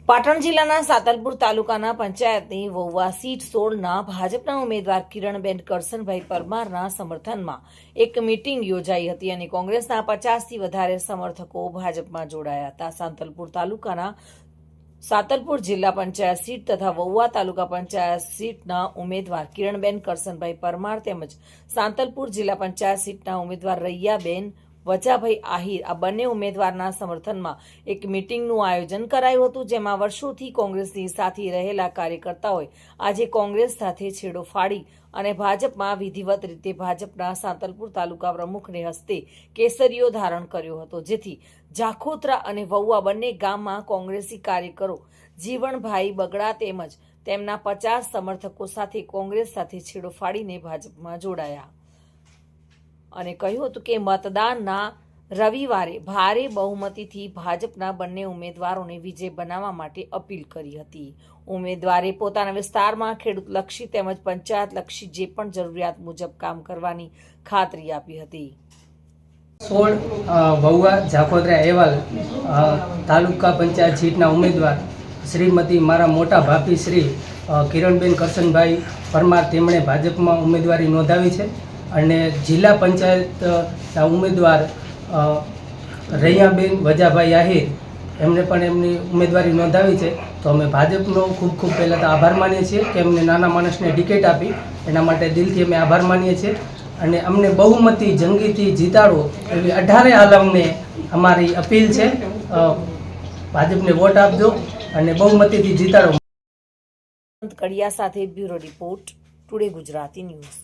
પાટણ જિલ્લાના સાતલપુર તાલુકાના પંચાયતની વહુવા સીટ 16ના ભાજપના ઉમેદવાર કિરણબેન કરસનભાઈ પરમારના સમર્થનમાં એક મીટિંગ યોજાઈ હતી અને કોંગ્રેસના 50થી વધારે સમર્થકો ભાજપમાં જોડાયા હતા. સાતલપુર તાલુકાના સાતલપુર જિલ્લા પંચાયત સીટ તથા વહુવા તાલુકા પંચાયત સીટના ઉમેદવાર કિરણબેન કરસનભાઈ પરમાર તેમજ સાતલપુર જિલ્લા પંચાયત સીટના ઉમેદવાર રૈયાબેન વજાભાઈ આહિર આ બંને ઉમેદવારના સમર્થનમાં એક મીટિંગનું આયોજન કરાયું હતું, જેમાં વર્ષોથી કોંગ્રેસની સાથે રહેલા કાર્યકર્તાઓએ આજે કોંગ્રેસ સાથે છેડો ફાડી અને ભાજપમાં વિધિવત રીતે ભાજપના સાતલપુર તાલુકા પ્રમુખને હસ્તે કેસરીયો ધારણ કર્યો હતો, જેથી જાખોત્રા અને વહુવા બંને ગામમાં કોંગ્રેસી કાર્યકરો જીવણભાઈ બગડા તેમજ તેમના 50 સમર્થકો સાથે કોંગ્રેસ સાથે છેડો ફાડીને ભાજપમાં જોડાયા અને કહ્યું હતું કે મતદાનના રવિવારે ભારે બહુમતીથી ભાજપના બંને ઉમેદવારોને વિજય બનાવવા માટે અપીલ કરી હતી. ઉમેદવારે પોતાના વિસ્તારમાં ખેડૂતલક્ષી તેમજ પંચાયતલક્ષી જે પણ જરૂરિયાત મુજબ કામ કરવાની ખાતરી આપી હતી. 16 વહુવા જાખોત્રા અહેવાલ તાલુકા પંચાયત સીટના ઉમેદવાર શ્રીમતી મારા મોટા ભાભી શ્રી કિરણબેન કરસનભાઈ પરમાર તેમણે ભાજપમાં ઉમેદવારી નોંધાવી છે અને જિલ્લા પંચાયતના ઉમેદવાર રૈયાબેન વજાભાઈ આહિર એમને પણ એમની ઉમેદવારી નોંધાવી છે. તો અમે ભાજપનો ખૂબ પહેલાં તો આભાર માનીએ છીએ કે એમને નાના માણસને ટિકિટ આપી, એના માટે દિલથી અમે આભાર માનીએ છીએ અને અમને બહુમતી જંગીથી જીતાડો એવી 18 આલમને અમારી અપીલ છે. ભાજપને વોટ આપજો અને બહુમતીથી જીતાડો. કડિયા સાથે bureau report, today Gujarati news.